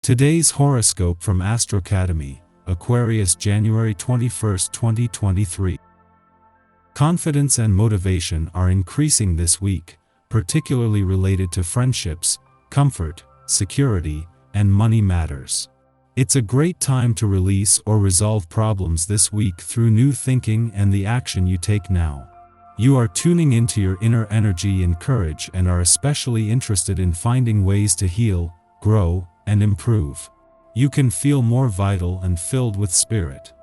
Today's horoscope from Astrocademy, Aquarius January 21, 2023. Confidence and motivation are increasing this week, particularly related to friendships, comfort, security, and money matters. It's a great time to release or resolve problems this week through new thinking and the action you take now. You are tuning into your inner energy and courage and are especially interested in finding ways to heal, grow, and improve. You can feel more vital and filled with spirit.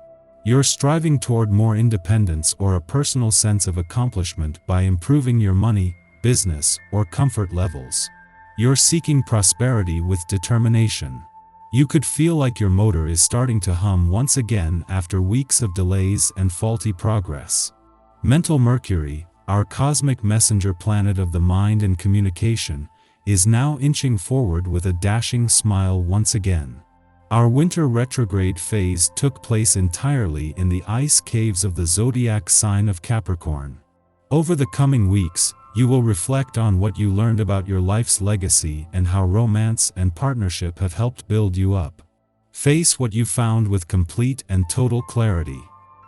You're striving toward more independence or a personal sense of accomplishment by improving your money, business, or comfort levels. You're seeking prosperity with determination. You could feel like your motor is starting to hum once again after weeks of delays and faulty progress. Mental Mercury, our cosmic messenger planet of the mind and communication, is now inching forward with a dashing smile once again. Our winter retrograde phase took place entirely in the ice caves of the zodiac sign of Capricorn. Over the coming weeks, you will reflect on what you learned about your life's legacy and how romance and partnership have helped build you up. Face what you found with complete and total clarity.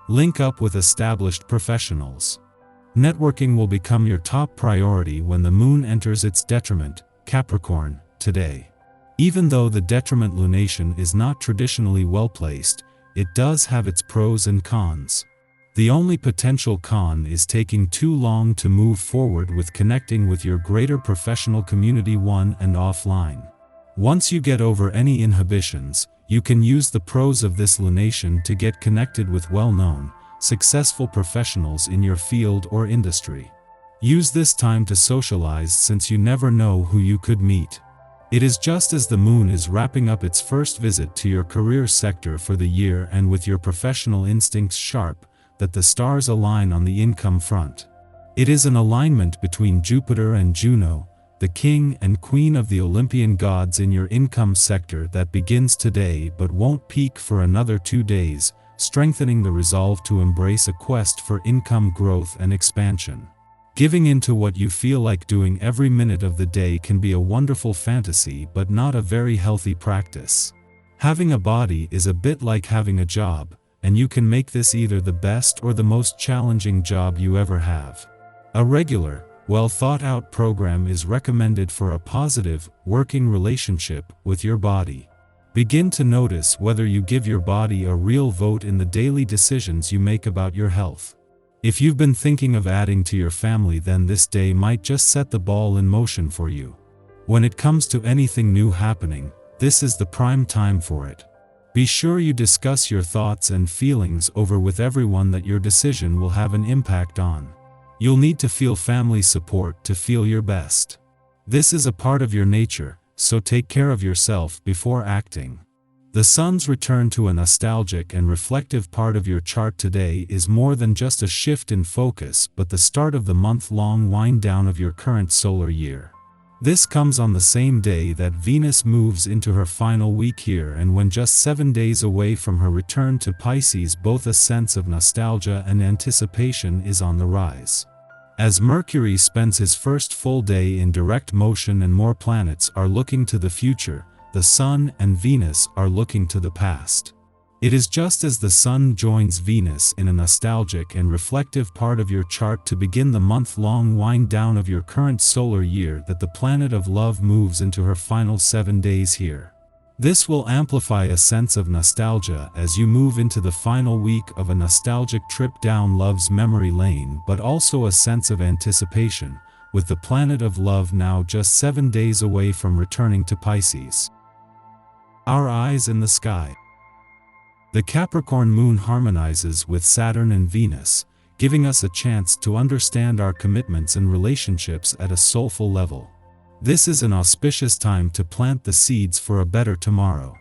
Link up with established professionals. Networking will become your top priority when the moon enters its detriment, Capricorn, today. Even though the detriment lunation is not traditionally well placed, it does have its pros and cons. The only potential con is taking too long to move forward with connecting with your greater professional community on and offline. Once you get over any inhibitions, you can use the pros of this lunation to get connected with well-known, successful professionals in your field or industry. Use this time to socialize since you never know who you could meet. It is just as the moon is wrapping up its first visit to your career sector for the year and with your professional instincts sharp, that the stars align on the income front. It is an alignment between Jupiter and Juno, the king and queen of the Olympian gods in your income sector that begins today but won't peak for another 2 days, strengthening the resolve to embrace a quest for income growth and expansion. Giving into what you feel like doing every minute of the day can be a wonderful fantasy but not a very healthy practice. Having a body is a bit like having a job, and you can make this either the best or the most challenging job you ever have. A regular, well-thought-out program is recommended for a positive, working relationship with your body. Begin to notice whether you give your body a real vote in the daily decisions you make about your health. If you've been thinking of adding to your family, then this day might just set the ball in motion for you. When it comes to anything new happening, this is the prime time for it. Be sure you discuss your thoughts and feelings over with everyone that your decision will have an impact on. You'll need to feel family support to feel your best. This is a part of your nature, so take care of yourself before acting. The sun's return to a nostalgic and reflective part of your chart today is more than just a shift in focus but the start of the month-long wind-down of your current solar year. This comes on the same day that Venus moves into her final week here and when just 7 days away from her return to Pisces. Both a sense of nostalgia and anticipation is on the rise. As Mercury spends his first full day in direct motion and more planets are looking to the future, the Sun and Venus are looking to the past. It is just as the Sun joins Venus in a nostalgic and reflective part of your chart to begin the month-long wind-down of your current solar year that the planet of love moves into her final 7 days here. This will amplify a sense of nostalgia as you move into the final week of a nostalgic trip down love's memory lane, but also a sense of anticipation, with the planet of love now just 7 days away from returning to Pisces. Our eyes in the sky. The Capricorn moon harmonizes with Saturn and Venus, giving us a chance to understand our commitments and relationships at a soulful level. This is an auspicious time to plant the seeds for a better tomorrow.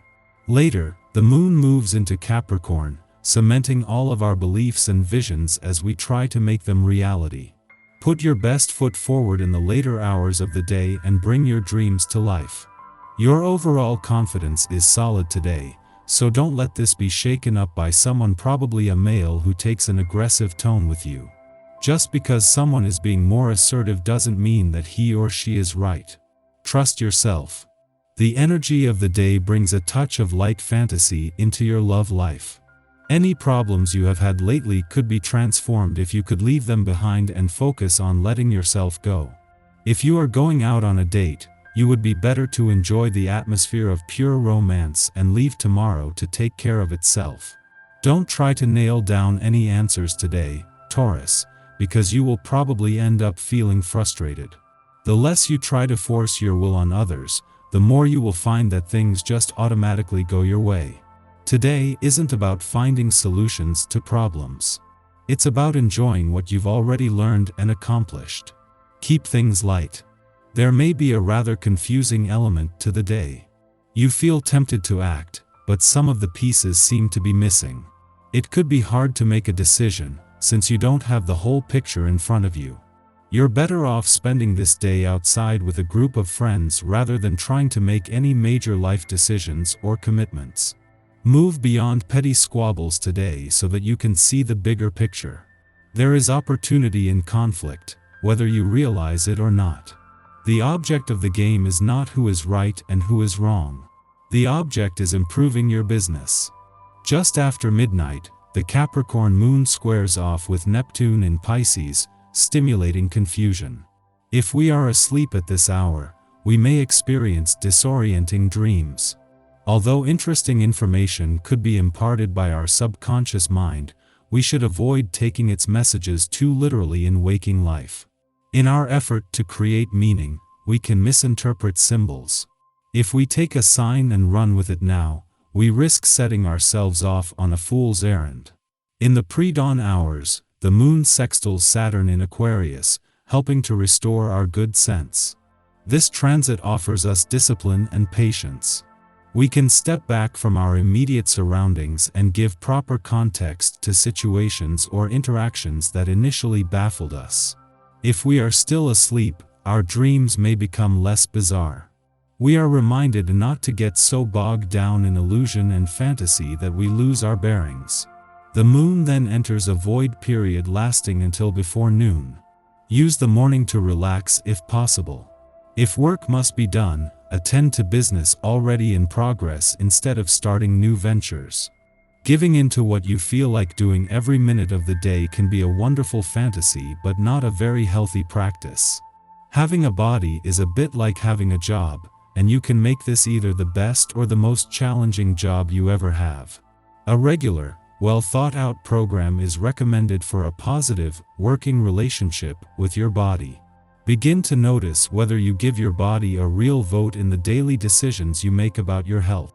Later, the moon moves into Capricorn, cementing all of our beliefs and visions as we try to make them reality. Put your best foot forward in the later hours of the day and bring your dreams to life. Your overall confidence is solid today, so don't let this be shaken up by someone, probably a male, who takes an aggressive tone with you. Just because someone is being more assertive doesn't mean that he or she is right. Trust yourself. The energy of the day brings a touch of light fantasy into your love life. Any problems you have had lately could be transformed if you could leave them behind and focus on letting yourself go. If you are going out on a date, you would be better to enjoy the atmosphere of pure romance and leave tomorrow to take care of itself. Don't try to nail down any answers today, Taurus, because you will probably end up feeling frustrated. The less you try to force your will on others, the more you will find that things just automatically go your way. Today isn't about finding solutions to problems. It's about enjoying what you've already learned and accomplished. Keep things light. There may be a rather confusing element to the day. You feel tempted to act, but some of the pieces seem to be missing. It could be hard to make a decision, since you don't have the whole picture in front of you. You're better off spending this day outside with a group of friends rather than trying to make any major life decisions or commitments. Move beyond petty squabbles today so that you can see the bigger picture. There is opportunity in conflict, whether you realize it or not. The object of the game is not who is right and who is wrong. The object is improving your business. Just after midnight, the Capricorn moon squares off with Neptune in Pisces, stimulating confusion. If we are asleep at this hour, we may experience disorienting dreams. Although interesting information could be imparted by our subconscious mind, we should avoid taking its messages too literally in waking life. In our effort to create meaning, we can misinterpret symbols. If we take a sign and run with it now, we risk setting ourselves off on a fool's errand. In the pre-dawn hours, the moon sextiles Saturn in Aquarius, helping to restore our good sense. This transit offers us discipline and patience. We can step back from our immediate surroundings and give proper context to situations or interactions that initially baffled us. If we are still asleep, our dreams may become less bizarre. We are reminded not to get so bogged down in illusion and fantasy that we lose our bearings. The moon then enters a void period lasting until before noon. Use the morning to relax if possible. If work must be done, attend to business already in progress instead of starting new ventures. Giving in to what you feel like doing every minute of the day can be a wonderful fantasy but not a very healthy practice. Having a body is a bit like having a job, and you can make this either the best or the most challenging job you ever have. A regular, well-thought-out program is recommended for a positive, working relationship with your body. Begin to notice whether you give your body a real vote in the daily decisions you make about your health.